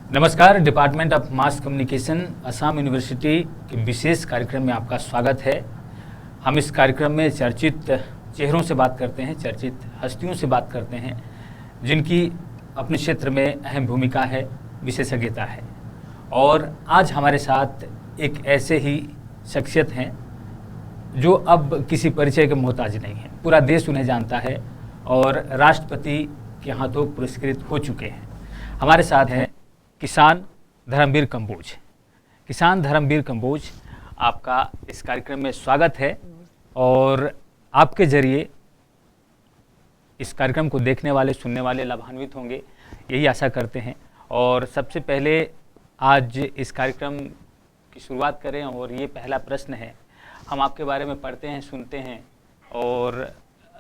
नमस्कार। Department of mass communication Assam university के विशेष कार्यक्रम में आपका स्वागत है। हम इस कार्यक्रम में चर्चित चेहरों से बात करते हैं, चर्चित हस्तियों से बात करते हैं जिनकी अपने क्षेत्र में अहम भूमिका है, विशेषज्ञता है। और आज हमारे साथ एक ऐसे ही शख्सियत हैं जो अब किसी परिचय के मोहताज नहीं हैं। पूरा देश उन्हें जानता है और राष्ट्रपति के हाथों पुरस्कृत हो चुके हैं। हमारे साथ हैं किसान धर्मवीर कंबोज। किसान धर्मवीर कंबोज, आपका इस कार्यक्रम में स्वागत है और आपके जरिए इस कार्यक्रम को देखने वाले, सुनने वाले लाभान्वित होंगे, यही आशा करते हैं। और सबसे पहले आज इस कार्यक्रम की शुरुआत करें और ये पहला प्रश्न है। हम आपके बारे में पढ़ते हैं, सुनते हैं और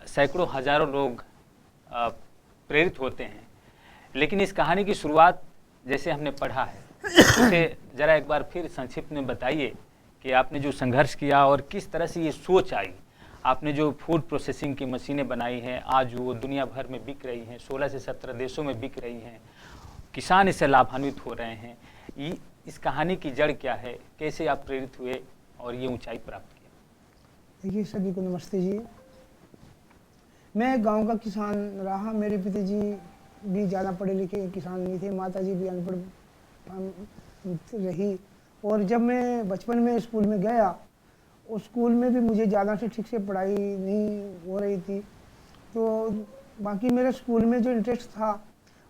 सैकड़ों हजारों लोग प्रेरित होते हैं, लेकिन इस कहानी की शुरुआत जैसे हमने पढ़ा है उसे ज़रा एक बार फिर संक्षिप्त में बताइए कि आपने जो संघर्ष किया और किस तरह से ये सोच आई। आपने जो फूड प्रोसेसिंग की मशीनें बनाई हैं, आज वो दुनिया भर में बिक रही हैं, 16 से 17 देशों में बिक रही हैं, किसान इससे लाभान्वित हो रहे हैं। इस कहानी की जड़ क्या है, कैसे आप प्रेरित हुए और ये ऊंचाई प्राप्त की? देखिए, सभी को नमस्ते जी। मैं गांव का किसान रहा। मेरे पिताजी भी ज़्यादा पढ़े लिखे किसान नहीं थे, माताजी भी अनपढ़ रही। और जब मैं बचपन में स्कूल में गया, उस स्कूल में भी मुझे ज़्यादा से ठीक से पढ़ाई नहीं हो रही थी। तो बाकी मेरे स्कूल में जो इंटरेस्ट था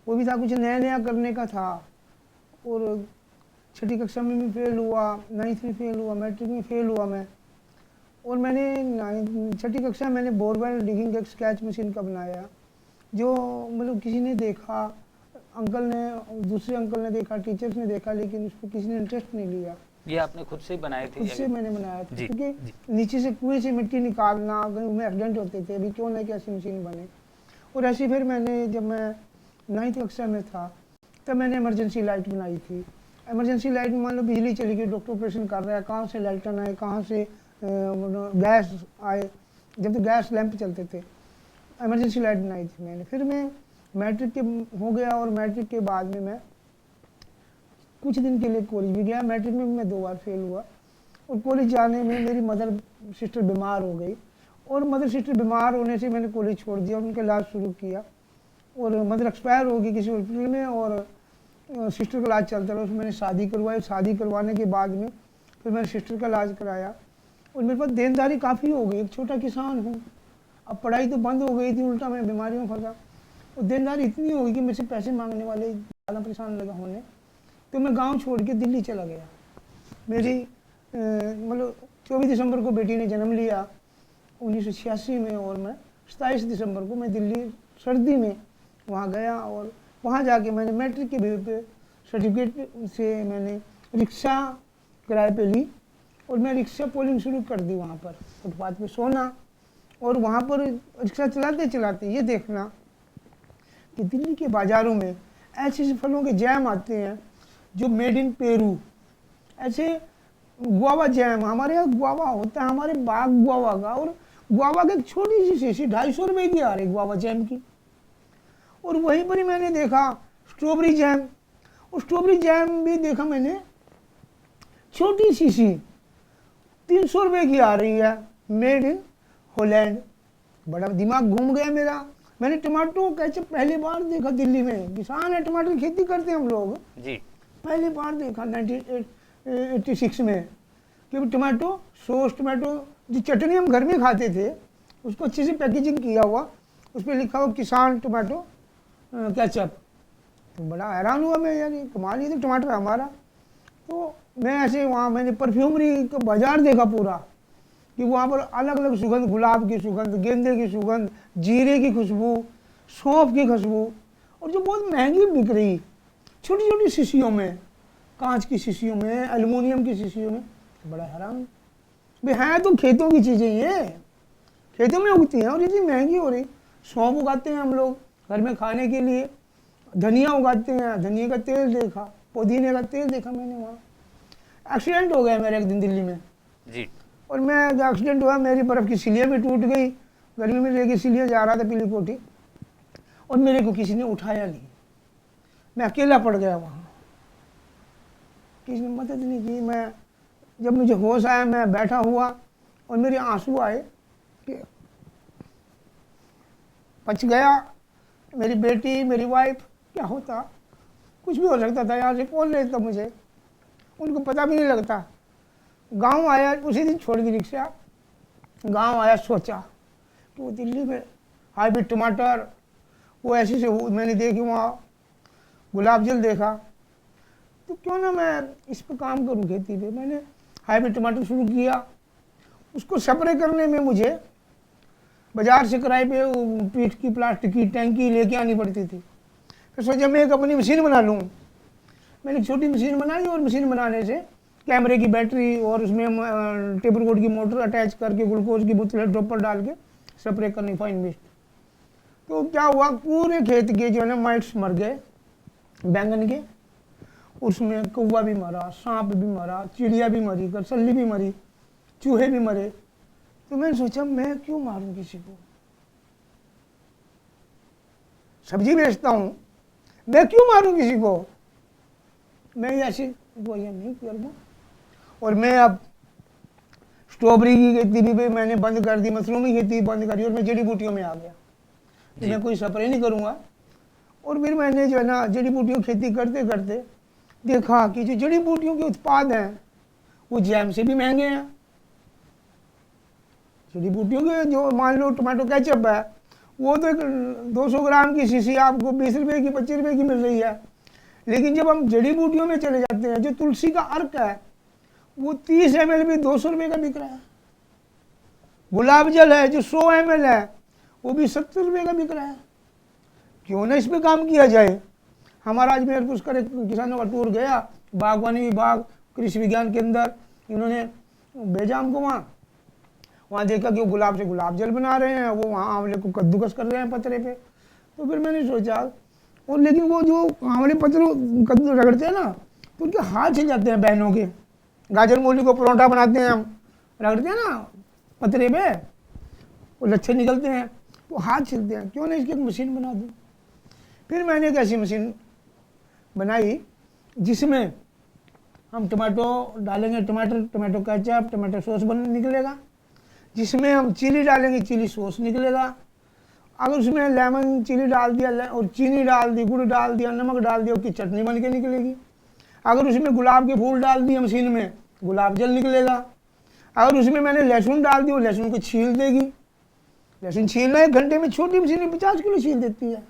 वो भी था, कुछ नया नया करने का था। और छठी कक्षा में भी फेल हुआ, 9th में फेल हुआ, मैट्रिक में फेल हुआ मैं। और मैंने छठी कक्षा मैंने बोरवेल डिगिंग एक स्केच मशीन का बनाया, जो मतलब किसी ने देखा, अंकल ने, दूसरे अंकल ने देखा, टीचर्स ने देखा, लेकिन उसको किसी ने इंटरेस्ट नहीं लिया। ये आपने खुद से ही बनाए थे? खुद से मैंने बनाया था, क्योंकि नीचे से कुएं से मिट्टी निकालना, अगर उनमें एक्सीडेंट होते थे, अभी क्यों नहीं कि ऐसी मशीन बने। और ऐसे फिर मैंने, जब मैं 9th कक्षा में था तब मैंने इमरजेंसी लाइट बनाई थी। इमरजेंसी लाइट में मान लो बिजली चली गई, डॉक्टर ऑपरेशन कर रहा है, कहाँ से लाइटन आए, कहाँ से गैस आए, जब तो गैस लैंप चलते थे। इमरजेंसी लाइट बनाई थी मैंने। फिर मैं मैट्रिक के हो गया और मैट्रिक के बाद में मैं कुछ दिन के लिए कॉलेज भी गया। मैट्रिक में मैं 2 बार फेल हुआ। और कॉलेज जाने में मेरी मदर सिस्टर बीमार हो गई, और मदर सिस्टर बीमार होने से मैंने कॉलेज छोड़ दिया और उनका इलाज शुरू किया। और मदर एक्सपायर हो गई किसी हॉस्पिटल में, और सिस्टर का इलाज चलता रहा। उसमें मैंने शादी करवाई। शादी करवाने के बाद में फिर मैंने सिस्टर का इलाज कराया। और मेरे पास देनदारी काफ़ी हो गई, एक छोटा किसान हूँ। अब पढ़ाई तो बंद हो गई थी, उल्टा मैं बीमारियों में फंसा। और देनदारी इतनी हो गई कि मेरे से पैसे मांगने वाले ज़्यादा परेशान लगा होने। तो मैं गांव छोड़ के दिल्ली चला गया। मेरी मतलब 24 दिसंबर को बेटी ने जन्म लिया 1986 में, और मैं 27 दिसंबर को मैं दिल्ली सर्दी में वहाँ गया। और वहाँ जाके मैंने मैट्रिक के बेस पे सर्टिफिकेट से मैंने रिक्शा किराए पे ली, और मैं रिक्शा पोलिंग शुरू कर दी। वहाँ पर फुटपाथ पे सोना, और वहाँ पर रिक्शा चलाते चलाते ये देखना कि दिल्ली के बाज़ारों में ऐसे ऐसे फलों के जैम आते हैं जो मेड इन पेरू। ऐसे गुआवा जैम, हमारे यहाँ गुआवा होता है, हमारे बाग गुआवा का, और गुआवा की एक छोटी सी शीशी 250 रुपये की आ रही गुआवा जैम की। और वहीं पर ही मैंने देखा स्ट्रॉबेरी जैम, और स्ट्रॉबेरी जैम भी देखा मैंने, छोटी शीशी 300 रुपये की आ रही है, मेड इन हॉलैंड। बड़ा दिमाग घूम गया मेरा। मैंने टमाटो कैसे पहली बार देखा दिल्ली में। किसान है, टमाटर की खेती करते हैं हम लोग जी। पहली बार देखा 1986 में कि टमाटो सॉस, टमाटो जो चटनी हम घर में खाते थे उसको अच्छे से पैकेजिंग किया हुआ, उस पर लिखा हुआ किसान टमाटो केचप। तो बड़ा हैरान हुआ मैं, यार कमाल, ये तो टमाटर हमारा। तो मैं ऐसे वहाँ मैंने परफ्यूमरी का बाजार देखा पूरा, कि वहाँ पर अलग अलग सुगंध, गुलाब की सुगंध, गेंदे की सुगंध, जीरे की खुशबू, सौंफ की खुशबू, और जो बहुत महंगी बिक रही छोटी छोटी शीशियों में, कांच की शीशियों में, एल्युमिनियम की शीशियों में। बड़ा हैरान भाई, हैं तो खेतों की चीज़ें, ये खेतों में उगती हैं और इतनी महंगी हो रही। सौंफ उगाते हैं हम लोग घर में खाने के लिए, धनिया उगाते हैं, धनिया का तेल देखा, पुदीने का तेल देखा मैंने वहाँ। एक्सीडेंट हो गया मेरा एक दिन दिल्ली में जी। और मैं जब एक्सीडेंट हुआ मेरी बर्फ़ की सिलियाँ भी टूट गई। गर्मी में लेके सिलियाँ जा रहा था पीली कोठी, और मेरे को किसी ने उठाया नहीं, मैं अकेला पड़ गया वहाँ। किसी ने मदद नहीं की। मैं जब मुझे होश आया मैं बैठा हुआ और मेरे आंसू आए कि बच गया मेरी बेटी, मेरी वाइफ, क्या होता, कुछ भी हो सकता था, यहाँ से कौन लेता मुझे, उनको पता भी नहीं लगता। गांव आया, उसी दिन छोड़ दी रिक्शा, गांव आया, सोचा कि वो दिल्ली में हाईब्रिड टमाटर, वो ऐसे से मैंने देखी, वहाँ गुलाब जल देखा, तो क्यों ना मैं इस पर काम करूँ खेती पे। मैंने हाईब्रिड टमाटर शुरू किया। उसको स्प्रे करने में मुझे बाजार से किराए पे पीठ की प्लास्टिक की टैंकी लेके आनी पड़ती थी। फिर सोचा मैं एक अपनी मशीन बना लूँ। मैंने एक छोटी मशीन बनाई और मशीन बनाने से कैमरे की बैटरी और उसमें टेबल कोड की मोटर अटैच करके ग्लूकोज की बोतल ड्रॉपर डाल के स्प्रे करनी फाइन मिस्ट। तो क्या हुआ, पूरे खेत के जो है ना माइट्स मर गए बैंगन के। उसमें कौवा भी मरा, सांप भी मरा, चिड़िया भी मरी, करसल्ली भी मरी, चूहे भी मरे। तो मैंने सोचा मैं क्यों मारूं किसी को, सब्जी बेचता हूँ, मैं क्यों मारूं किसी को, मैं ऐसे गोलियां नहीं करूँ। और मैं अब स्ट्रॉबेरी की खेती भी मैंने बंद कर दी, मशरूम की खेती बंद करी और मैं जड़ी बूटियों में आ गया। मैं कोई स्प्रे नहीं करूँगा। और फिर मैंने जो है ना जड़ी बूटियों की खेती करते करते देखा कि जो जड़ी बूटियों के उत्पाद हैं वो जैम से भी महंगे हैं। जड़ी बूटियों के जो मान लो टमाटो केचप है, वो तो 200 ग्राम की शीशी आपको 20 रुपये की 25 रुपये की मिल रही है। लेकिन जब हम जड़ी बूटियों में चले जाते हैं, जो तुलसी का अर्क है वो 30 ml भी 200 रुपये का बिक रहा है। गुलाब जल है जो 100 ml है वो भी 70 रुपये का बिक रहा है। क्यों ना इस पर काम किया जाए। हमारा अजमेर पुष्कर एक किसानों का टूर गया, बागवानी विभाग कृषि विज्ञान केंद्र, इन्होंने भेजा हमको। वहाँ देखा कि वो गुलाब से गुलाब जल बना रहे हैं, वो वहाँ आंवले को कद्दूकस कर रहे हैं पतरे पे। तो फिर मैंने सोचा, और लेकिन वो जो आंवले पत्रों कद्दू रगड़ते हैं ना, तो उनके हाथ छिल जाते हैं बहनों के। गाजर मूली को परोंठा बनाते हैं हम, रगड़ते हैं ना पतरे पे, वो लच्छे निकलते हैं, वो हाथ छिलते हैं। क्यों ना इसकी एक मशीन बना दूँ। फिर मैंने एक ऐसी मशीन बनाई जिसमें हम टमाटो डालेंगे, टमाटो केचप, टमाटो सॉस निकलेगा। जिसमें हम चिली डालेंगे, चिली सॉस निकलेगा। अगर उसमें लेमन चिली डाल दिया और चीनी डाल दी, गुड़ डाल दिया, नमक डाल दिया, उसकी चटनी बन के निकलेगी। अगर उसमें गुलाब के फूल डाल दिए मशीन में, गुलाब जल निकलेगा। अगर उसमें मैंने लहसुन डाल दी, वो लहसुन को छील देगी। लहसुन छीलना 1 घंटे में छोटी मशीन 50 किलो छील देती है।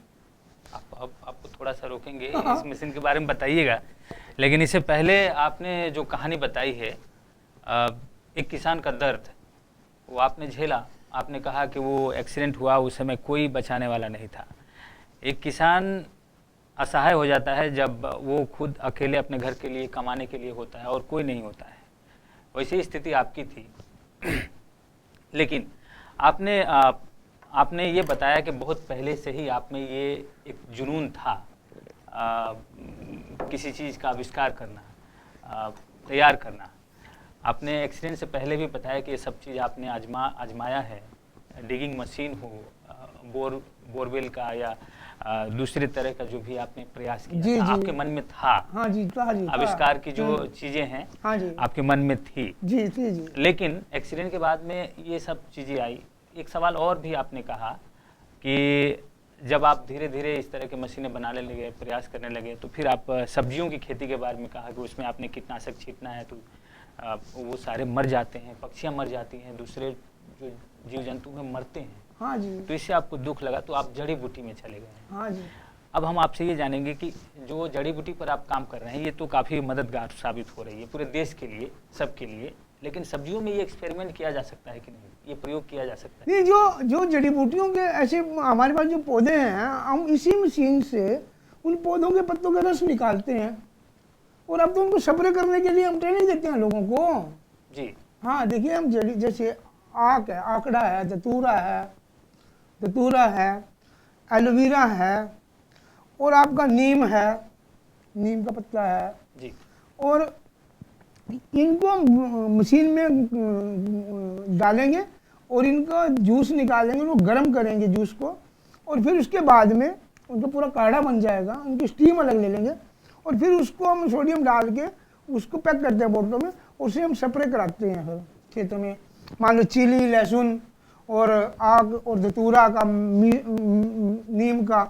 आपको थोड़ा सा रोकेंगे, इस मशीन के बारे में बताइएगा। लेकिन इससे पहले आपने जो कहानी बताई है, एक किसान का दर्द, वो आपने झेला। आपने कहा कि वो एक्सीडेंट हुआ, उस समय कोई बचाने वाला नहीं था। एक किसान असहाय हो जाता है जब वो खुद अकेले अपने घर के लिए कमाने के लिए होता है और कोई नहीं होता है। वैसी स्थिति आपकी थी। लेकिन आपने ये बताया कि बहुत पहले से ही आप में ये एक जुनून था, किसी चीज़ का आविष्कार करना, तैयार करना। आपने एक्सीडेंट से पहले भी बताया कि ये सब चीज़ आपने आजमाया है। डिगिंग मशीन हो, बोरवेल का या दूसरे तरह का जो भी आपने प्रयास किया जी, था, जी, आपके मन में था। हाँ जी, आविष्कार की जो चीज़ें हैं, हाँ जी, आपके मन में थी। जी जी जी। लेकिन एक्सीडेंट के बाद में ये सब चीज़ें आई। एक सवाल और भी आपने कहा कि जब आप धीरे धीरे इस तरह के मशीनें बनाने लगे, प्रयास करने लगे, तो फिर आप सब्जियों की खेती के बारे में कहा कि उसमें आपने कीटनाशक छींटना है तो वो सारे मर जाते हैं, पक्षियाँ मर जाती हैं, दूसरे जो जीव जंतु हैं मरते हैं। हाँ जी। तो इससे आपको दुख लगा तो आप जड़ी बूटी में चले गए। हाँ जी। अब हम आपसे ये जानेंगे कि जो जड़ी बूटी पर आप काम कर रहे हैं ये तो काफ़ी मददगार साबित हो रही है पूरे देश के लिए, सबके लिए। लेकिन सब्जियों में ये एक्सपेरिमेंट किया जा सकता है कि नहीं, ये प्रयोग किया जा सकता है? नहीं, जो जड़ी बूटियों के ऐसे हमारे पास जो पौधे हैं, हम इसी मशीन से उन पौधों के पत्तों के रस निकालते हैं और अब तो उनको स्प्रे करने के लिए हम ट्रेनिंग देते हैं लोगों को। जी हाँ, देखिए हम जड़ी जैसे आक है, आकड़ा है, धतूरा है, एलोवेरा है और आपका नीम है, नीम का पत्ता है जी। और इनको मशीन में डालेंगे और इनका जूस निकालेंगे, वो गर्म करेंगे जूस को और फिर उसके बाद में उनका पूरा काढ़ा बन जाएगा। उनकी स्टीम अलग ले लेंगे और फिर उसको हम सोडियम डाल के उसको पैक करते हैं बोतलों में, उसे हम स्प्रे कराते हैं फिर खेतों में। मान लो चिली, लहसुन और आग और धतूरा का, नीम का,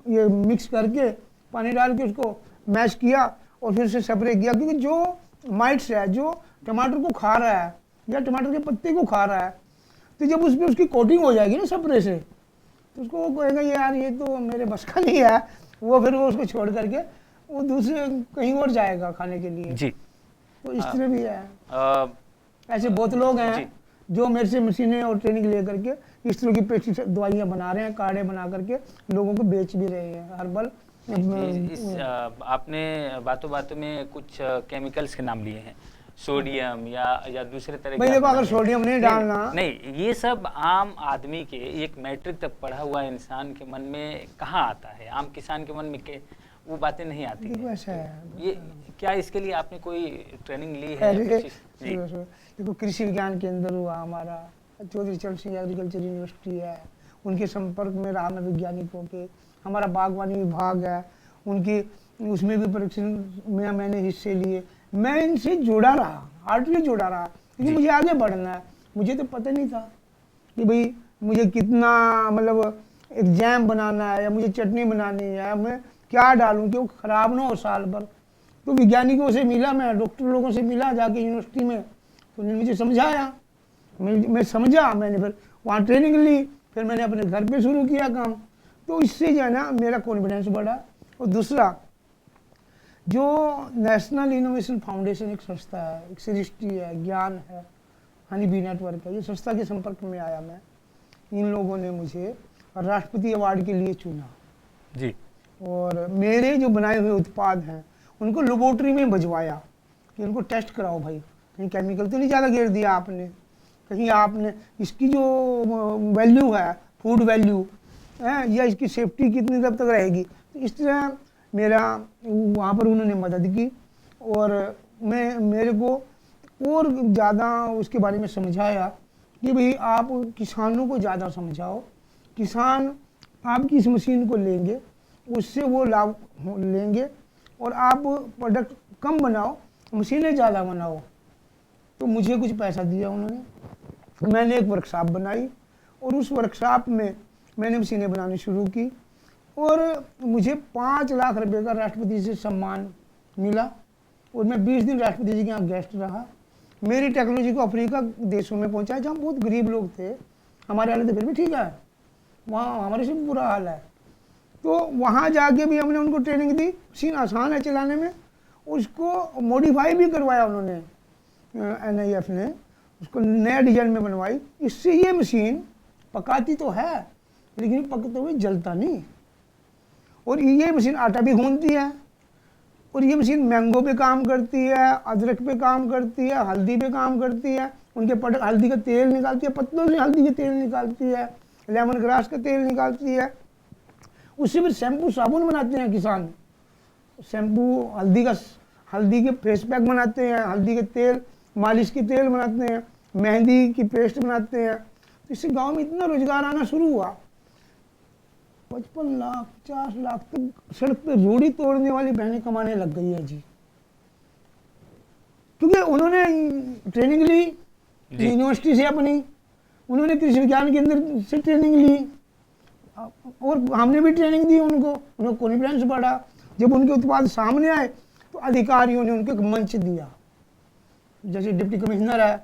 ये मिक्स करके पानी डाल के उसको मैश किया और फिर उसे स्प्रे किया। क्योंकि जो माइट्स है, जो टमाटर को खा रहा है या टमाटर के पत्ते को खा रहा है, तो जब उस पर उसकी कोटिंग हो जाएगी ना स्प्रे से, तो उसको वो कहेगा यार ये तो मेरे बस का नहीं है, वो फिर वो उसको छोड़ करके वो दूसरे कहीं और जाएगा खाने के लिए जी। तो इस तरह भी है। ऐसे बहुत लोग हैं जो मेरे से मशीनें और ट्रेनिंग ले करके इस तरह की पेस्टिसाइड दवाइयाँ बना रहे हैं, काढ़े बना करके लोगों को बेच भी रहे हैं हर्बल। आपने बातों बातों में कुछ केमिकल्स के नाम लिए हैं, सोडियम या दूसरे तरह भाई देखो, अगर सोडियम नहीं डालना, नहीं, ये सब आम आदमी के, एक मैट्रिक तक पढ़ा हुआ इंसान के मन में कहाँ आता है? आम किसान के मन में के वो बातें नहीं आती देखो है। ऐसा है, ये क्या इसके लिए आपने कोई ट्रेनिंग ली है? देखो कृषि विज्ञान केंद्र हुआ हमारा, चौधरी चरण सिंह एग्रीकल्चर यूनिवर्सिटी है, उनके संपर्क में रहा मैं वैज्ञानिकों के। हमारा बागवानी विभाग है, उनकी उसमें भी परीक्षण में मैंने हिस्से लिए। मैं इनसे जुड़ा रहा, हार्डली जुड़ा रहा, क्योंकि मुझे आगे बढ़ना है। मुझे तो पता नहीं था कि भाई मुझे कितना, मतलब एक जैम बनाना है या मुझे चटनी बनानी है, मैं क्या डालूं कि वो ख़राब ना हो साल भर। तो वैज्ञानिकों से मिला, मैं डॉक्टर लोगों से मिला जाके यूनिवर्सिटी में, तो उन्होंने मुझे समझाया, मैं समझा, मैंने फिर वहाँ ट्रेनिंग ली, फिर मैंने अपने घर पे शुरू किया काम। तो इससे जो है ना मेरा कॉन्फिडेंस बढ़ा। और दूसरा, जो नेशनल इनोवेशन फाउंडेशन एक संस्था है, एक सृष्टि है, ज्ञान है, हनी बी नेटवर्क है, ये संस्था के संपर्क में आया मैं। इन लोगों ने मुझे राष्ट्रपति अवार्ड के लिए चुना जी। और मेरे जो बनाए हुए उत्पाद हैं उनको लेबोरेटरी में भिजवाया कि उनको टेस्ट कराओ भाई, कहीं केमिकल तो नहीं ज़्यादा गिर दिया आपने, कहीं आपने इसकी जो वैल्यू है, फूड वैल्यू है, या इसकी सेफ्टी कितनी तब तक रहेगी। तो इस तरह मेरा वहाँ पर उन्होंने मदद की और मेरे को और ज़्यादा उसके बारे में समझाया कि भाई आप किसानों को ज़्यादा समझाओ, किसान आपकी इस मशीन को लेंगे, उससे वो लाभ लेंगे, और आप प्रोडक्ट कम बनाओ, मशीनें ज़्यादा बनाओ। तो मुझे कुछ पैसा दिया उन्होंने, मैंने एक वर्कशॉप बनाई और उस वर्कशॉप में मैंने मशीनें बनानी शुरू की और मुझे 5 लाख रुपए का राष्ट्रपति से सम्मान मिला और मैं 20 दिन राष्ट्रपति जी के यहाँ गेस्ट रहा। मेरी टेक्नोलॉजी को अफ्रीका देशों में पहुँचाया जहाँ बहुत गरीब लोग थे, हमारे हाल तो फिर भी ठीक है, वहाँ हमारे से बुरा हाल है। तो वहाँ जाके भी हमने उनको ट्रेनिंग दी, मशीन आसान है चलाने में, उसको मॉडिफाई भी करवाया उन्होंने, NIF ने उसको नया डिजाइन में बनवाई। इससे ये मशीन पकाती तो है लेकिन पकते हुए जलता नहीं, और ये मशीन आटा भी गूंथती है, और ये मशीन मैंगो पे काम करती है, अदरक पे काम करती है, हल्दी पे काम करती है, उनके हल्दी का तेल निकालती है, पत्तों से हल्दी का तेल निकालती है, लेमन ग्रास का तेल निकालती है, उससे फिर शैम्पू साबुन बनाते हैं किसान, शैम्पू हल्दी के फेस पैक बनाते हैं, हल्दी के तेल, मालिश के तेल बनाते हैं, मेहंदी की पेस्ट बनाते हैं। तो इससे गांव में इतना रोजगार आना शुरू हुआ, 55 लाख 50 लाख तक सड़क पे रोड़ी तोड़ने वाली बहनें कमाने लग गई है जी, क्योंकि उन्होंने ट्रेनिंग ली यूनिवर्सिटी से अपनी, उन्होंने कृषि विज्ञान केंद्र से ट्रेनिंग ली और हमने भी ट्रेनिंग दी उनको कॉन्फिडेंस बढ़ा। जब उनके उत्पाद सामने आए तो अधिकारियों ने उनको एक मंच दिया, जैसे डिप्टी कमिश्नर है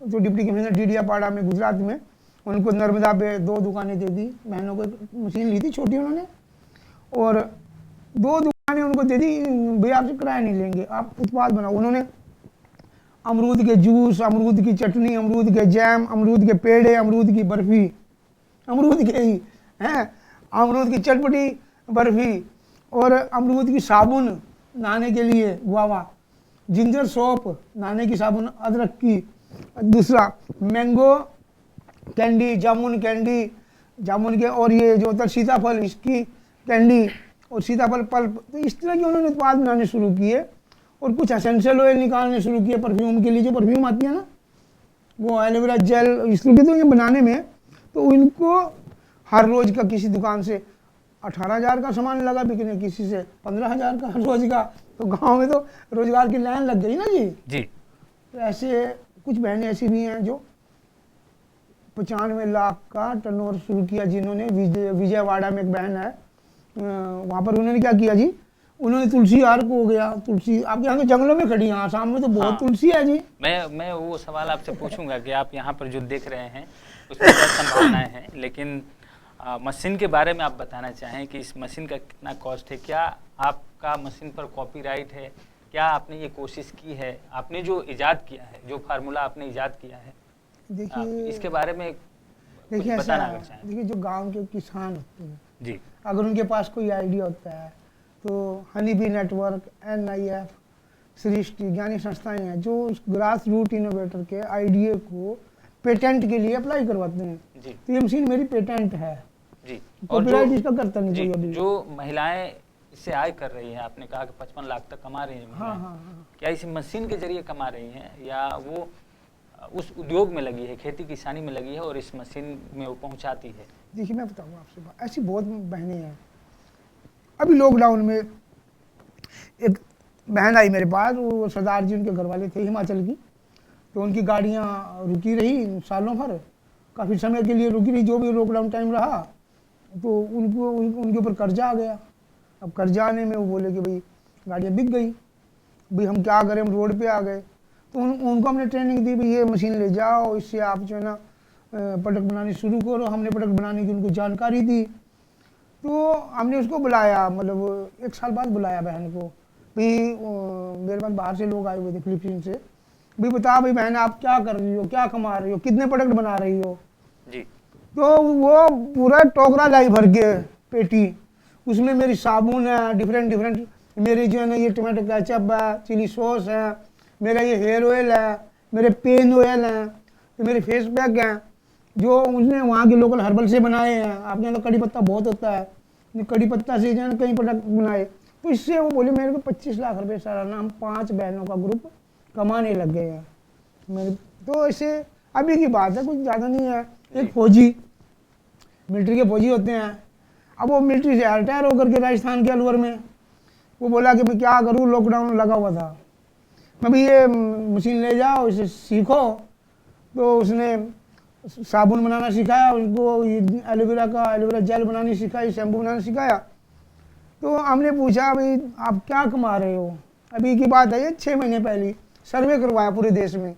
तो डिप्टी कमिश्नर डीडियापाड़ा में गुजरात में, उनको नर्मदा पे 2 दुकानें दे दी, बहनों को मशीन ली थी छोटी उन्होंने, और 2 दुकानें उनको दे दी, भैया आपसे किराया नहीं लेंगे, आप उत्पाद बनाओ। उन्होंने अमरूद के जूस, अमरूद की चटनी, अमरूद के जैम, अमरूद के पेड़े, अमरूद की बर्फ़ी, अमरूद के ही हैं, अमरूद की चटपटी बर्फ़ी, और अमरूद की साबुन नहाने के लिए गुआवा, जिंजर सोप नहाने की साबुन अदरक की, दूसरा मैंगो कैंडी, जामुन कैंडी, जामुन के, और ये जो होता है सीताफल इसकी कैंडी, और सीताफल पल्प। तो इस तरह के उन्होंने उत्पाद बनाने शुरू किए और कुछ एसेंशियल ऑयल निकालने शुरू किए परफ्यूम के लिए, जो परफ्यूम आती है ना वो एलोवेरा जेल, इस तरह के तो ये बनाने में, तो इनको हर रोज़ का किसी दुकान से 18,000 का सामान लगा बिकने, किसी से 15,000 का हर रोज़ का, तो गांव में तो रोजगार की लाइन लग गई ना जी। जी। तो ऐसे कुछ बहनें ऐसी भी हैं जो 95 लाख का टर्नओवर शुरू किया, जिन्होंने विजयवाड़ा में एक बहन है, वहाँ पर उन्होंने क्या किया जी, उन्होंने तुलसी आर को हो गया, तुलसी आपके यहाँ के जंगलों में खड़ी है, आसाम में तो बहुत हाँ। तुलसी है जी। मैं वो सवाल आपसे पूछूंगा कि आप यहाँ पर जो देख रहे हैं उसमें क्या संभावनाएं हैं, लेकिन मशीन के बारे में आप बताना चाहें कि इस मशीन का कितना कॉस्ट है, क्या आपका मशीन पर कॉपीराइट है, क्या आपने ये कोशिश की है, आपने जो इजाद किया है, जो फार्मूला आपने इजाद किया है, देखिए इसके बारे में कुछ देखिए ऐसा बताना है, अगर चाहें। देखिए जो गांव के किसान होते हैं, जी। अगर उनके पास कोई आइडिया होता है तो हनी बी नेटवर्क, NIF, सृष्टि, ज्ञानी संस्थाएं हैं जो उस ग्रास रूट इनोवेटर के आइडिया को पेटेंट के लिए अप्लाई करवाते हैं। जी। तो ये मशीन मेरी पेटेंट है जी। और कॉपीराइट जो इसका करता नहीं जी, कोई अभी। जो महिलाएं इससे आय कर रही हैं, आपने कहा कि 55 लाख तक कमा रही हैं हाँ महिलाएं, हाँ हाँ। क्या इस मशीन के जरिए कमा रही हैं या वो उस उद्योग में लगी है, खेती किसानी में लगी है और इस मशीन में वो पहुंचाती है? देखिए मैं बताऊँ आपसे बात, ऐसी बहुत बहनें हैं। अभी लॉकडाउन में एक बहन आई मेरे पास, वो सरदार जी उनके घर वाले थे हिमाचल की, तो उनकी गाड़ियाँ रुकी रही सालों भर, काफ़ी समय के लिए रुकी रही, जो भी लॉकडाउन टाइम रहा, तो उनके ऊपर कर्जा आ गया। अब कर्जा आने में वो बोले कि भाई गाड़ियाँ बिक गई, भाई हम क्या करें, हम रोड पे आ गए। तो उनको हमने ट्रेनिंग दी, भाई ये मशीन ले जाओ, इससे आप जो है ना प्रोडक्ट बनानी शुरू करो। हमने प्रोडक्ट बनाने की उनको जानकारी दी, तो हमने उसको बुलाया, मतलब 1 साल बाद बुलाया बहन को। भाई मेरे पास बाहर से लोग आए हुए थे फिलीपींस से, भाई बता भाई बहन आप क्या कर रही हो, क्या कमा रही हो, कितने प्रोडक्ट बना रही हो जी। तो वो पूरा टोकरा लाई भर के पेटी, उसमें मेरी साबुन है, डिफरेंट मेरी जो है ना ये टमाटो केचप है, चिली सॉस है, मेरा ये हेयर ऑयल है, मेरे पेन ऑयल हैं, तो मेरे फेस पैक हैं जो उसने वहाँ के लोकल हर्बल से बनाए हैं। आपके यहाँ तो कड़ी पत्ता बहुत होता है, कड़ी पत्ता से जो है ना कई प्रोडक्ट बनाए। तो इससे वो बोले मेरे को 25 लाख रुपए सालाना हम 5 बहनों का ग्रुप कमाने लग गए हैं मेरे। तो ऐसे अभी की बात है, कुछ ज़्यादा नहीं है। एक फौजी, मिलिट्री के फौजी होते हैं, अब वो मिलिट्री से रिटायर होकर के राजस्थान के अलवर में, वो बोला कि मैं क्या करूँ, लॉकडाउन लगा हुआ था, मैं भी ये मशीन ले जाओ, इसे सीखो। तो उसने साबुन बनाना सिखाया उसको, एलोवेरा जेल बनानी सिखाई, शैम्पू बनाना सिखाया। तो हमने पूछा भाई आप क्या कमा रहे हो, अभी की बात है ये 6 महीने पहले सर्वे करवाया पूरे देश में।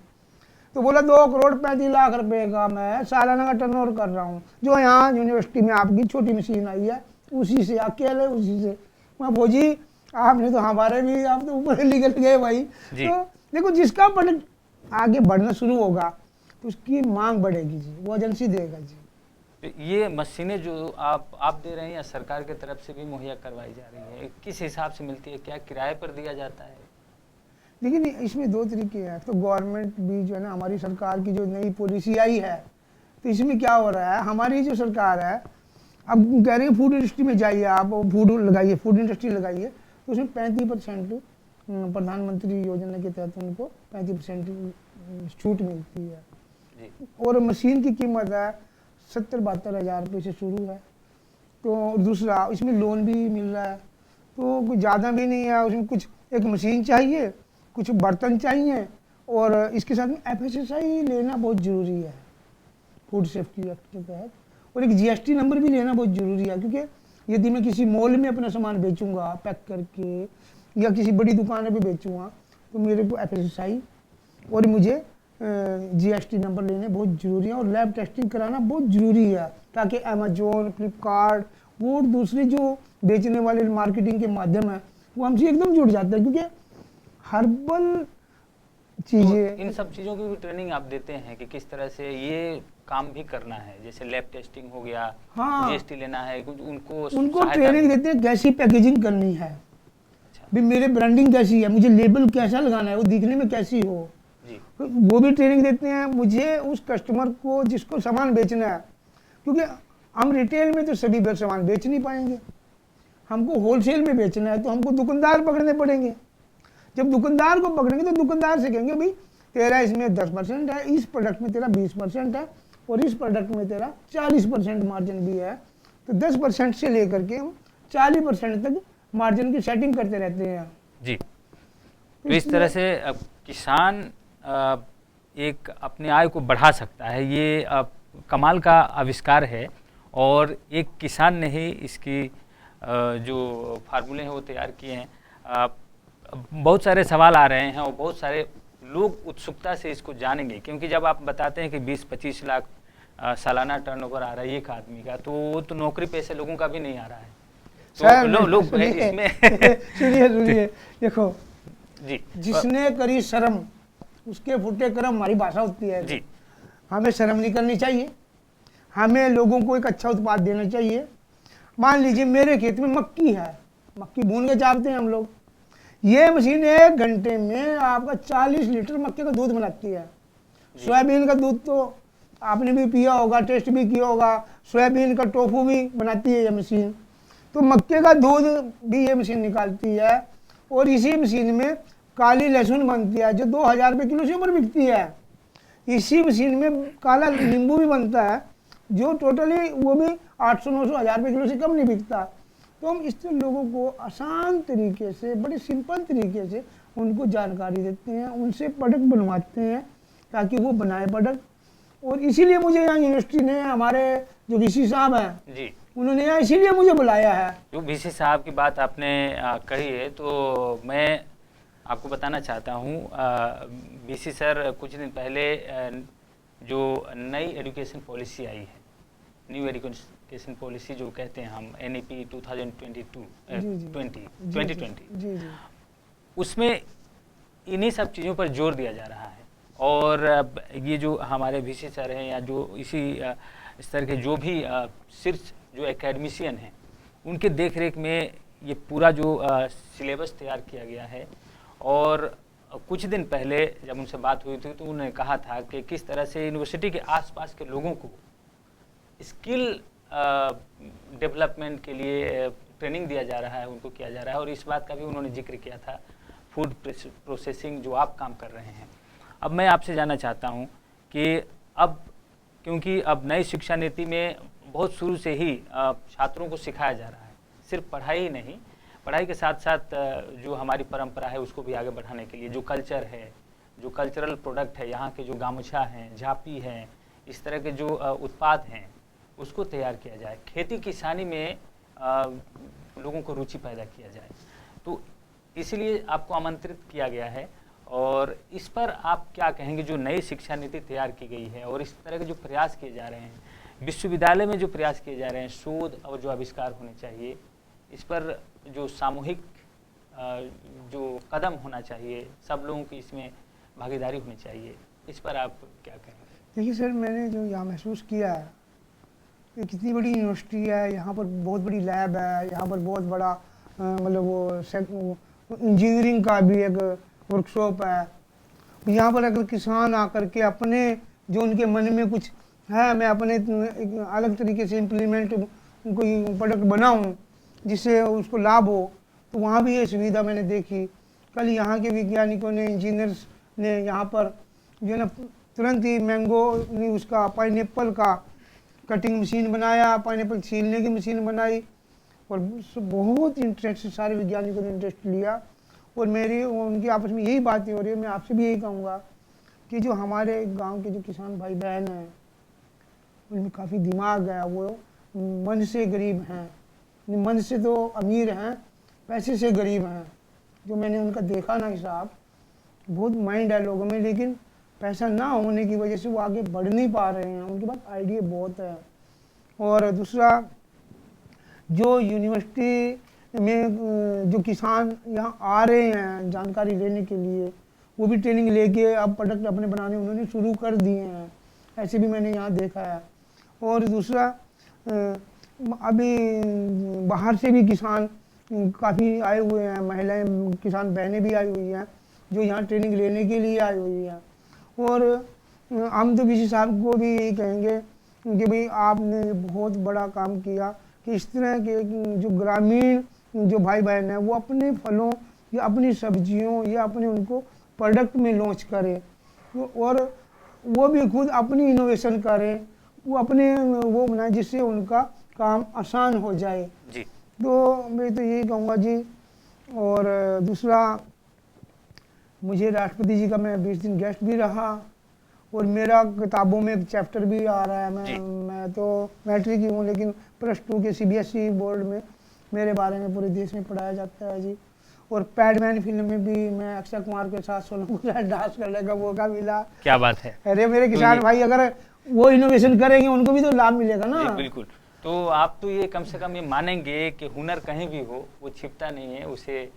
तो बोला 2 करोड़ 35 लाख रुपए का मैं सालाना का टर्नओवर कर रहा हूँ, जो यहाँ यूनिवर्सिटी में आपकी छोटी मशीन आई है उसी से, अकेले उसी से। मैं फौजी आपने तो हमारे भी, आप तो ऊपर निकल गए भाई। तो देखो जिसका प्रोडक्ट आगे बढ़ना शुरू होगा तो उसकी मांग बढ़ेगी जी, वो एजेंसी देगा जी। ये मशीनें जो आप दे रहे हैं या सरकार की तरफ से भी मुहैया करवाई जा रही है, किस हिसाब से मिलती है, क्या किराए पर दिया जाता है? लेकिन इसमें 2 तरीके हैं। तो गवर्नमेंट भी जो है ना, हमारी सरकार की जो नई पॉलिसी आई है, तो इसमें क्या हो रहा है, हमारी जो सरकार है अब कह रही है फूड इंडस्ट्री में जाइए, आप फूड लगाइए, फूड इंडस्ट्री लगाइए, तो उसमें 35% प्रधानमंत्री योजना के तहत उनको 35% छूट मिलती है जी। और मशीन की कीमत है 70-72 हज़ार रुपये से शुरू है। तो दूसरा इसमें लोन भी मिल रहा है, तो कुछ ज़्यादा भी नहीं है, उसमें कुछ एक मशीन चाहिए, कुछ बर्तन चाहिए, और इसके साथ में FSSAI लेना बहुत ज़रूरी है फूड सेफ्टी एक्ट के तहत, और एक GST नंबर भी लेना बहुत ज़रूरी है। क्योंकि यदि मैं किसी मॉल में अपना सामान बेचूंगा पैक करके या किसी बड़ी दुकान पे बेचूंगा तो मेरे को FSSAI और मुझे GST नंबर लेने बहुत ज़रूरी है, और लैब टेस्टिंग कराना बहुत ज़रूरी है, ताकि अमेजोन, फ्लिपकार्ट वो दूसरे जो बेचने वाले मार्केटिंग के माध्यम है वो हमसे एकदम जुड़ जाते हैं। क्योंकि हर्बल चीज़ें, तो इन सब चीज़ों की भी ट्रेनिंग आप देते हैं कि किस तरह से ये काम भी करना है, जैसे लैब टेस्टिंग हो गया, हाँ, GST लेना है, उनको ट्रेनिंग देते हैं कैसी पैकेजिंग करनी है, भी मेरे ब्रांडिंग कैसी है, मुझे लेबल कैसा लगाना है, वो दिखने में कैसी हो जी। वो भी ट्रेनिंग देते हैं मुझे उस कस्टमर को जिसको सामान बेचना है। क्योंकि हम रिटेल में तो सभी सामान बेच नहीं पाएंगे, हमको होलसेल में बेचना है, तो हमको दुकानदार पकड़ने पड़ेंगे। जब दुकानदार को पकड़ेंगे तो दुकानदार से कहेंगे भाई तेरा इसमें 10% है, इस प्रोडक्ट में तेरा 20% है, और इस प्रोडक्ट में तेरा 40% मार्जिन भी है। तो 10% से लेकर के हम 40% तक मार्जिन की सेटिंग करते रहते हैं जी। तो इस तरह से किसान एक अपने आय को बढ़ा सकता है, ये कमाल का आविष्कार है। और एक किसान ने ही इसकी जो फार्मूले हैं वो तैयार किए हैं। बहुत सारे सवाल आ रहे हैं और बहुत सारे लोग उत्सुकता से इसको जानेंगे, क्योंकि जब आप बताते हैं कि 20-25 लाख सालाना टर्नओवर आ रहा है एक आदमी का, तो वो तो नौकरी पेशे लोगों का भी नहीं आ रहा है। तो लोग इसमें सुनिए देखो जी, जिसने करी शर्म उसके फुटे कर्म, हमारी भाषा होती है जी। हमें शर्म नहीं करनी चाहिए, हमें लोगों को एक अच्छा उत्पाद देना चाहिए। मान लीजिए मेरे खेत में मक्की है, मक्की भून के चापते हैं हम लोग, ये मशीन 1 घंटे में आपका 40 लीटर मक्के का दूध बनाती है। सोयाबीन का दूध तो आपने भी पिया होगा, टेस्ट भी किया होगा, सोयाबीन का टोफू भी बनाती है ये मशीन। तो मक्के का दूध भी ये मशीन निकालती है। और इसी मशीन में काली लहसुन बनती है जो 2000 रुपये किलो से ऊपर बिकती है। इसी मशीन में काला नींबू भी बनता है जो टोटली वो भी 800-900 हज़ार रुपये किलो से कम नहीं बिकता। तो हम इससे लोगों को आसान तरीके से, बड़े सिंपल तरीके से उनको जानकारी देते हैं, उनसे प्रोडक्ट बनवाते हैं ताकि वो बनाए प्रोडक्ट। और इसीलिए मुझे यहाँ यूनिवर्सिटी ने, हमारे जो वीसी साहब हैं जी, उन्होंने यहाँ इसीलिए मुझे बुलाया है। जो वीसी साहब की बात आपने कही है, तो मैं आपको बताना चाहता हूँ, वीसी सर कुछ दिन पहले जो नई एजुकेशन पॉलिसी आई है, न्यू एजुकेशन पॉलिसी जो कहते हैं हम, NEP 2020, उसमें इन्हीं सब चीज़ों पर जोर दिया जा रहा है। और ये जो हमारे वीसी सर हैं या जो इसी स्तर के जो भी शीर्ष जो एकेडमिशियन हैं, उनके देखरेख में ये पूरा जो सिलेबस तैयार किया गया है। और कुछ दिन पहले जब उनसे बात हुई थी तो उन्होंने कहा था कि किस तरह से यूनिवर्सिटी के आसपास के लोगों को स्किल डेवलपमेंट के लिए ट्रेनिंग दिया जा रहा है, उनको किया जा रहा है। और इस बात का भी उन्होंने जिक्र किया था, फूड प्रोसेसिंग जो आप काम कर रहे हैं। अब मैं आपसे जानना चाहता हूं कि अब क्योंकि अब नई शिक्षा नीति में बहुत शुरू से ही छात्रों को सिखाया जा रहा है, सिर्फ पढ़ाई ही नहीं, पढ़ाई के साथ साथ जो हमारी परंपरा है उसको भी आगे बढ़ाने के लिए जो कल्चर है, जो कल्चरल प्रोडक्ट है, यहाँ के जो गामछा हैं, झापी हैं, इस तरह के जो उत्पाद हैं उसको तैयार किया जाए, खेती किसानी में लोगों को रुचि पैदा किया जाए। तो इसलिए आपको आमंत्रित किया गया है। और इस पर आप क्या कहेंगे, जो नई शिक्षा नीति तैयार की गई है और इस तरह के जो प्रयास किए जा रहे हैं, विश्वविद्यालय में जो प्रयास किए जा रहे हैं, शोध और जो आविष्कार होने चाहिए, इस पर जो सामूहिक जो कदम होना चाहिए, सब लोगों की इसमें भागीदारी होनी चाहिए, इस पर आप क्या कहेंगे? देखिए सर, मैंने जो यहाँ महसूस किया है कि कितनी बड़ी यूनिवर्सिटी है, यहाँ पर बहुत बड़ी लैब है, यहाँ पर बहुत बड़ा मतलब वो इंजीनियरिंग का भी एक वर्कशॉप है। यहाँ पर अगर किसान आकर के अपने जो उनके मन में कुछ है, मैं अपने एक अलग तरीके से इम्प्लीमेंट कोई प्रोडक्ट बनाऊँ जिससे उसको लाभ हो, तो वहाँ भी ये सुविधा मैंने देखी। कल यहाँ के वैज्ञानिकों ने, इंजीनियर्स ने यहाँ पर जो है ना तुरंत ही मैंगो उसका पाइनएप्पल का कटिंग मशीन बनाया, पाइनएप्पल छीलने की मशीन बनाई। और बहुत इंटरेस्ट, सारे वैज्ञानिकों ने इंटरेस्ट लिया। और मेरी उनकी आपस में यही बातें हो रही है। मैं आपसे भी यही कहूँगा कि जो हमारे गांव के जो किसान भाई बहन हैं, उनमें काफ़ी दिमाग है, वो मन से गरीब हैं, मन से तो अमीर हैं, पैसे से गरीब हैं। जो मैंने उनका देखा ना हिसाब, बहुत माइंड है लोगों में, लेकिन पैसा ना होने की वजह से वो आगे बढ़ नहीं पा रहे हैं। उनके पास आइडिया बहुत है। और दूसरा, जो यूनिवर्सिटी में जो किसान यहाँ आ रहे हैं जानकारी लेने के लिए, वो भी ट्रेनिंग लेके अब प्रोडक्ट अपने बनाने उन्होंने शुरू कर दिए हैं, ऐसे भी मैंने यहाँ देखा है। और दूसरा, अभी बाहर से भी किसान काफ़ी आए हुए हैं, महिलाएं किसान बहनें भी आई हुई हैं जो यहाँ ट्रेनिंग लेने के लिए आई हुई हैं। और हम तो वीसी साहब को भी यही कहेंगे कि भाई आपने बहुत बड़ा काम किया कि इस तरह के जो ग्रामीण जो भाई बहन हैं वो अपने फलों या अपनी सब्जियों या अपने उनको प्रोडक्ट में लॉन्च करें, और वो भी खुद अपनी इनोवेशन करें, वो अपने वो बनाए जिससे उनका काम आसान हो जाए जी। तो मैं तो यही कहूँगा जी और दूसरा मुझे राष्ट्रपति जी का मैं 20 दिन गेस्ट भी रहा, और मेरा किताबों में एक चैप्टर भी आ रहा है। मैं तो मैट्रिक ही हूँ, लेकिन +2 के CBSE बोर्ड में मेरे बारे में पूरे देश में पढ़ाया जाता है जी। और पैडमैन फिल्म में भी मैं अक्षय कुमार के साथ सोनम के साथ डांस करने का मौका मिला। क्या बात है। अरे मेरे किसान भाई अगर वो इनोवेशन करेंगे उनको भी तो लाभ मिलेगा ना। बिल्कुल। तो आप तो ये कम से कम ये मानेंगे कि हुनर कहीं भी हो वो छिपता नहीं है, उसे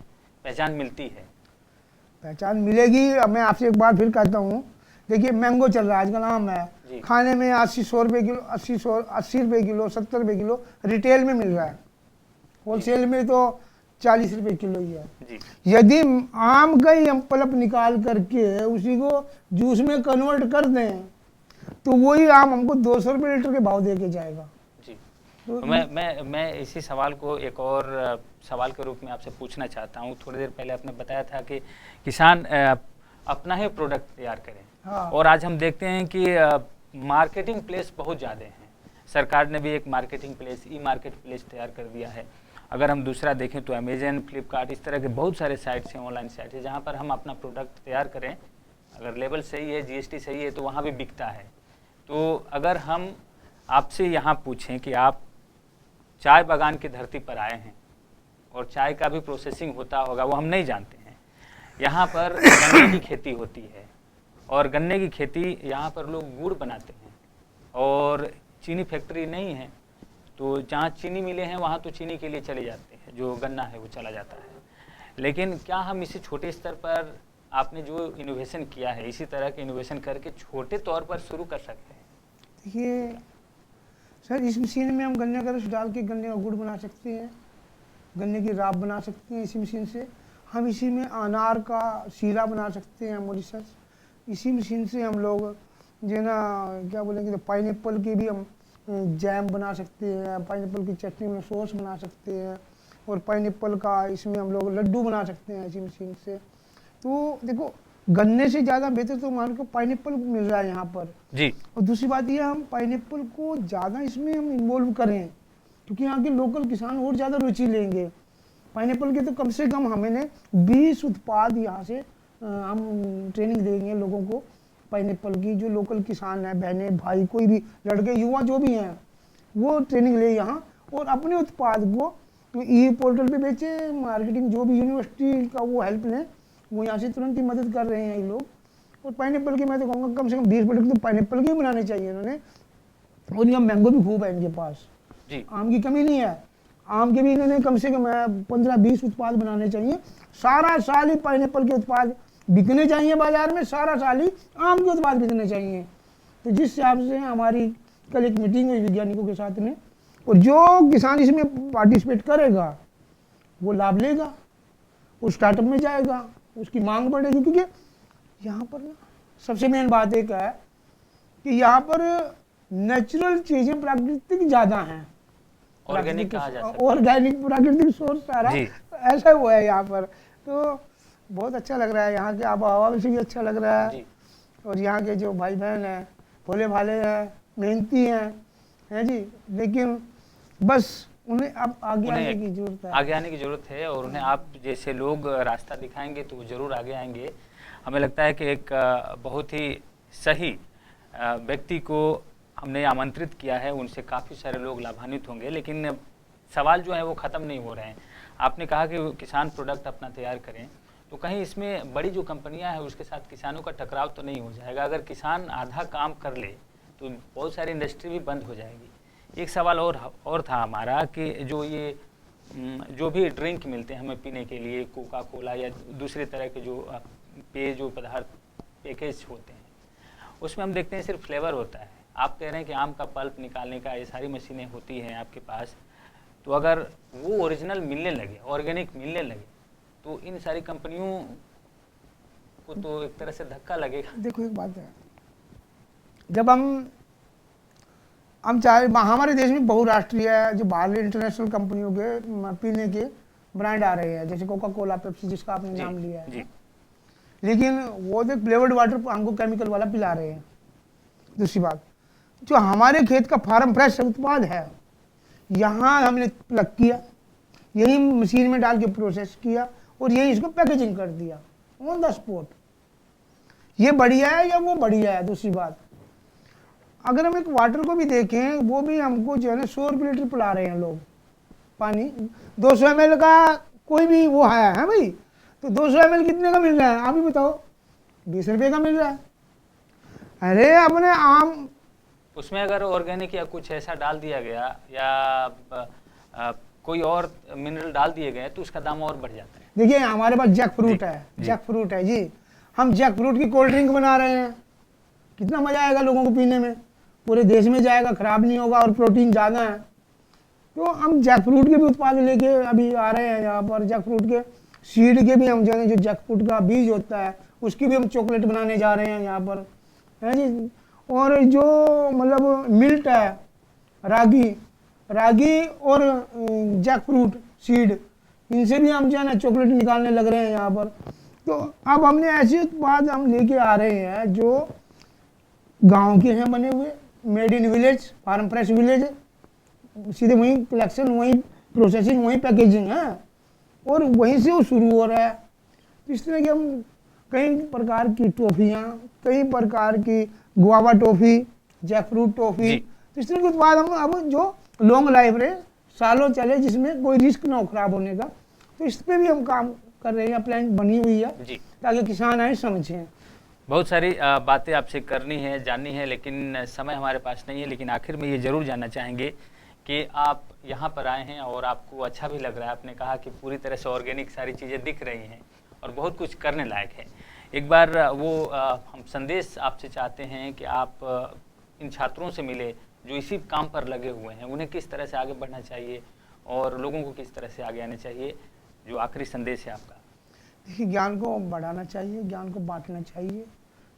पहचान मिलती है। पहचान मिलेगी। अब मैं आपसे एक बार फिर कहता हूँ, देखिए मैंगो चल रहा है आजकल, आम है, खाने में 80-100 रुपये किलो, 80 रुपये किलो, 70 रुपये किलो रिटेल में मिल रहा है, होलसेल में तो 40 रुपये किलो ही है जी। यदि आम का ही हम पल्प निकाल करके उसी को जूस में कन्वर्ट कर दें तो वही आम हमको 200 रुपये लीटर के भाव दे के जाएगा जी। तो मैं इसी सवाल को एक और सवाल के रूप में आपसे पूछना चाहता हूँ। थोड़ी देर पहले आपने बताया था कि किसान अपना ही प्रोडक्ट तैयार करें। हाँ। और आज हम देखते हैं कि मार्केटिंग प्लेस बहुत ज़्यादा हैं। सरकार ने भी एक मार्केटिंग प्लेस, ई-मार्केट प्लेस तैयार कर दिया है। अगर हम दूसरा देखें तो अमेजन, फ्लिपकार्ट, इस तरह के बहुत सारे साइट्स हैं, ऑनलाइन साइट है, जहाँ पर हम अपना प्रोडक्ट तैयार करें, अगर लेवल सही है, GST सही है, तो वहाँ भी बिकता है। तो अगर हम आपसे यहाँ पूछें कि आप चाय बागान की धरती पर आए हैं और चाय का भी प्रोसेसिंग होता होगा, वो हम नहीं जानते हैं। यहाँ पर गन्ने की खेती होती है और गन्ने की खेती यहाँ पर लोग गुड़ बनाते हैं और चीनी फैक्ट्री नहीं है, तो जहाँ चीनी मिले हैं वहाँ तो चीनी के लिए चले जाते हैं, जो गन्ना है वो चला जाता है। लेकिन क्या हम इसी छोटे स्तर पर आपने जो इनोवेशन किया है, इसी तरह के इनोवेशन करके छोटे तौर पर शुरू कर सकते हैं? देखिए सर, इस मशीन में हम गन्ने का रस डाल के गन्ने का गुड़ बना सकते हैं, गन्ने की राब बना सकते हैं इसी मशीन से। हम इसी में अनार का शीरा बना सकते हैं मॉरिशस। इसी मशीन से हम लोग जो ना क्या बोलेंगे, तो पाइनएप्पल की भी हम जैम बना सकते हैं, पाइनएप्पल की चटनी में सॉस बना सकते हैं, और पाइनएप्पल का इसमें हम लोग लड्डू बना सकते हैं इसी मशीन से। तो देखो, गन्ने से ज़्यादा बेहतर तो मान को पाइनएप्पल मिल रहा है यहाँ पर जी। और दूसरी बात ये, हम पाइनएप्पल को ज़्यादा इसमें हम इन्वॉल्व करें, क्योंकि यहाँ के लोकल किसान और ज़्यादा रुचि लेंगे पाइनएप्पल के। तो कम से कम हमें 20 उत्पाद यहाँ से हम ट्रेनिंग देंगे लोगों को पाइनएप्पल की। जो लोकल किसान है, बहनें भाई, कोई भी लड़के युवा जो भी हैं, वो ट्रेनिंग ले यहाँ और अपने उत्पाद को ई-पोर्टल पे बेचे। मार्केटिंग जो भी यूनिवर्सिटी का वो हेल्प लें, वो यहाँ से तुरंत ही मदद कर रहे हैं ये लोग। और पाइनएप्पल की मैं तो कहूँगा कम से कम 20 प्रोडक्ट तो पाइनएप्पल के ही बनाने चाहिए इन्होंने। और यहाँ मैंगो भी खूब है इनके पास जी, आम की कमी नहीं है। आम के भी इन्होंने कम से कम 15-20 उत्पाद बनाने चाहिए। सारा साल ही पाइनएप्पल के उत्पाद बिकने चाहिए बाजार में, सारा साल ही आम के उत्पाद बिकने चाहिए। तो जिस हिसाब से हमारी कल एक मीटिंग हुई वैज्ञानिकों के साथ में, और जो किसान इसमें पार्टिसिपेट करेगा वो लाभ लेगा, वो स्टार्टअप में जाएगा, उसकी मांग बढ़ेगी। क्योंकि यहाँ पर ना सबसे मेन बात एक है कि यहाँ पर नेचुरल चीज़ें प्राकृतिक ज़्यादा हैं, ऑर्गेनिक कहा जा सकता है, ऑर्गेनिक प्राकृतिक सोर्स सारा ऐसा हुआ है यहाँ पर। तो बहुत अच्छा लग रहा है, यहाँ के आबो हवा से भी अच्छा लग रहा है। और यहाँ के जो भाई बहन हैं भोले भाले हैं, मेहनती हैं जी। लेकिन बस उन्हें अब आगे आने की जरूरत है, आगे आने की ज़रूरत है। और उन्हें आप जैसे लोग रास्ता दिखाएंगे तो वो ज़रूर आगे आएंगे। हमें लगता है कि एक बहुत ही सही व्यक्ति को हमने आमंत्रित किया है, उनसे काफ़ी सारे लोग लाभान्वित होंगे। लेकिन सवाल जो है वो ख़त्म नहीं हो रहे हैं। आपने कहा कि किसान प्रोडक्ट अपना तैयार करें, तो कहीं इसमें बड़ी जो कंपनियां हैं उसके साथ किसानों का टकराव तो नहीं हो जाएगा? अगर किसान आधा काम कर ले तो बहुत सारी इंडस्ट्री भी बंद हो जाएगी। एक सवाल और था हमारा कि जो भी ड्रिंक मिलते हैं हमें पीने के लिए, कोका कोला या दूसरे तरह के जो पेय जो पदार्थ पैकेज होते हैं, उसमें हम देखते हैं सिर्फ फ्लेवर होता है। आप कह रहे हैं कि आम का पल्प निकालने का ये सारी मशीनें होती हैं आपके पास, तो अगर वो ओरिजिनल मिलने लगे, ऑर्गेनिक मिलने लगे, तो इन सारी कंपनियों को तो एक तरह से धक्का लगेगा। देखो एक बात है, जब हम चाहे हमारे देश में बहुराष्ट्रीय जो बाहर इंटरनेशनल कंपनियों के पीने के ब्रांड आ रहे हैं, जैसे कोका कोला, पेप्सी, जिसका आपने नाम लिया है, लेकिन वो तो फ्लेवर्ड वाटर हमको केमिकल वाला पिला रहे हैं। दूसरी बात, जो हमारे खेत का फार्म फ्रेश उत्पाद है, यहाँ हमने प्लग किया, यही मशीन में डाल के प्रोसेस किया, और यही इसको पैकेजिंग कर दिया ऑन द स्पॉट। ये बढ़िया है या वो बढ़िया है? दूसरी बात, अगर हम एक वाटर को भी देखें, वो भी हमको जो है ना 100 रुपये लीटर पिला रहे हैं लोग पानी। 200 ml का कोई भी वो है भाई, तो 200 ml कितने का मिल रहा है आप ही बताओ? 20 रुपये का मिल रहा है। अरे अपने आम उसमें अगर ऑर्गेनिक या कुछ ऐसा डाल दिया गया या कोई और मिनरल डाल दिए गए तो उसका दाम और बढ़ जाता है। देखिए हमारे पास जैक फ्रूट है, जैक फ्रूट है जी, हम जैक फ्रूट की कोल्ड ड्रिंक बना रहे हैं, कितना मजा आएगा लोगों को पीने में, पूरे देश में जाएगा, खराब नहीं होगा और प्रोटीन ज़्यादा है। तो हम जैक फ्रूट के भी उत्पाद लेके अभी आ रहे हैं यहाँ पर। जैक फ्रूट के सीड के भी हम जो है, जो जैक फ्रूट का बीज होता है उसकी भी हम चॉकलेट बनाने जा रहे हैं यहाँ पर, है जी। और जो मतलब मिल्ट है, रागी और जैक फ्रूट सीड, इनसे भी हम जो है ना चॉकलेट निकालने लग रहे हैं यहाँ पर। तो अब हमने ऐसे उत्पाद हम लेके आ रहे हैं जो गांव के हैं बने हुए, made in village, farm fresh village, सीधे वहीं कलेक्शन, वहीं प्रोसेसिंग, वहीं पैकेजिंग है और वहीं से वो शुरू हो रहा है। इस तरह के हम कई प्रकार की टॉफ़ियाँ, कई प्रकार की guava toffee, jackfruit toffee, इस तरह के उत्पाद हम अब जो लॉन्ग लाइफ रहे, सालों चले, जिसमें कोई रिस्क ना हो खराब होने का, तो इस पर भी हम काम कर रहे हैं। प्लान बनी हुई है ताकि किसान आए समझें। बहुत सारी बातें आपसे करनी है, जाननी है, लेकिन समय हमारे पास नहीं है। लेकिन आखिर में ये ज़रूर जानना चाहेंगे कि आप यहाँ पर आए हैं और आपको अच्छा भी लग रहा है। आपने कहा कि पूरी तरह से ऑर्गेनिक सारी चीज़ें दिख रही हैं और बहुत कुछ करने लायक है। एक बार वो हम संदेश आपसे चाहते हैं कि आप इन छात्रों से मिले जो इसी काम पर लगे हुए हैं, उन्हें किस तरह से आगे बढ़ना चाहिए और लोगों को किस तरह से आगे आने चाहिए, जो आखिरी संदेश है आपका? देखिए, ज्ञान को बढ़ाना चाहिए, ज्ञान को बांटना चाहिए।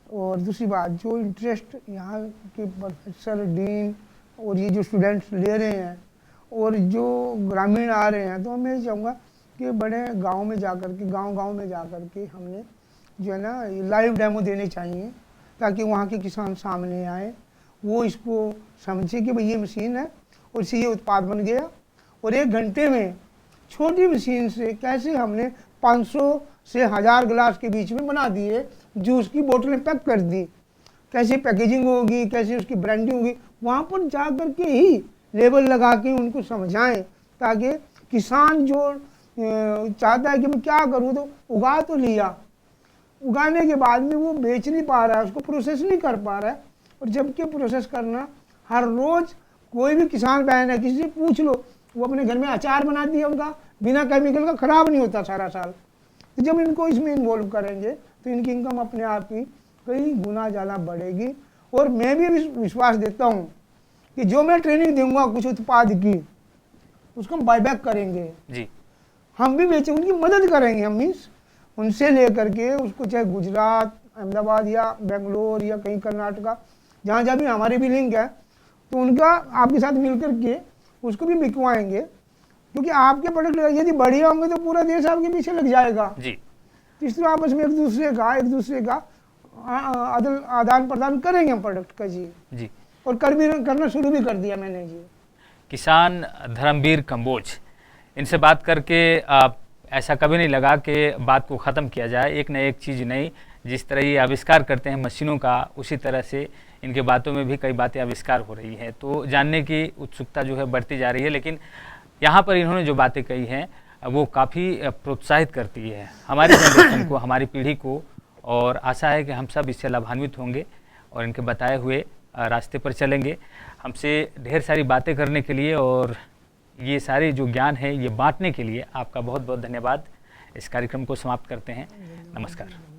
और दूसरी बात, जो इंटरेस्ट यहाँ के प्रोफेसर, डीन और ये जो स्टूडेंट्स ले रहे हैं और जो ग्रामीण आ रहे हैं, तो मैं चाहूँगा कि बड़े गांव में जाकर के, गांव में जाकर के हमने जो है ना लाइव डेमो देने चाहिए, ताकि वहाँ के किसान सामने आए, वो इसको समझे कि भाई ये मशीन है और इससे ये उत्पाद बन गया। और 1 घंटे में छोटी मशीन से कैसे हमने 500 से 1000 गिलास के बीच में बना दिए, जूस की बोतलें पैक कर दी, कैसे पैकेजिंग होगी, कैसे उसकी ब्रांडिंग होगी, वहाँ पर जा कर के ही लेबल लगा के उनको समझाएं, ताकि किसान जो चाहता है कि मैं क्या करूँ, तो उगा तो लिया, उगाने के बाद में वो बेच नहीं पा रहा है, उसको प्रोसेस नहीं कर पा रहा है। और जबकि प्रोसेस करना हर रोज़, कोई भी किसान बहन है, किसी से पूछ लो, वो अपने घर में अचार बना दिया उनका, बिना केमिकल का, ख़राब नहीं होता सारा साल। तो जब इनको इसमें इन्वॉल्व करेंगे तो इनकी इनकम अपने आप ही कई गुना ज़्यादा बढ़ेगी। और मैं भी विश्वास देता हूँ कि जो मैं ट्रेनिंग दूंगा कुछ उत्पाद की, उसको हम बायबैक करेंगे जी, हम भी बेचेंगे, उनकी मदद करेंगे हम, मीन्स उनसे ले करके उसको, चाहे गुजरात, अहमदाबाद या बेंगलोर या कहीं कर्नाटका, जहाँ जहाँ भी हमारी भी लिंक है, तो उनका आपके साथ मिल कर के उसको भी बिकवाएंगे। क्योंकि आपके प्रोडक्ट यदि बढ़िया होंगे तो पूरा देश आपके पीछे लग जाएगा जी। तो इस तरह आपस में एक दूसरे का आदान प्रदान करेंगे हम प्रोडक्ट का जी। और करना शुरू भी कर दिया मैंने जी। किसान धर्मवीर कंबोज, इनसे बात करके ऐसा कभी नहीं लगा कि बात को ख़त्म किया जाए। एक न एक चीज़ नई, जिस तरह ये आविष्कार करते हैं मशीनों का, उसी तरह से इनके बातों में भी कई बातें आविष्कार हो रही हैं। तो जानने की उत्सुकता जो है बढ़ती जा रही है। लेकिन यहाँ पर इन्होंने जो बातें कही हैं वो काफ़ी प्रोत्साहित करती है हमारी जनरेशन को, हमारी पीढ़ी को, और आशा है कि हम सब इससे लाभान्वित होंगे और इनके बताए हुए रास्ते पर चलेंगे। हमसे ढेर सारी बातें करने के लिए और ये सारे जो ज्ञान है ये बांटने के लिए आपका बहुत बहुत धन्यवाद। इस कार्यक्रम को समाप्त करते हैं। नमस्कार।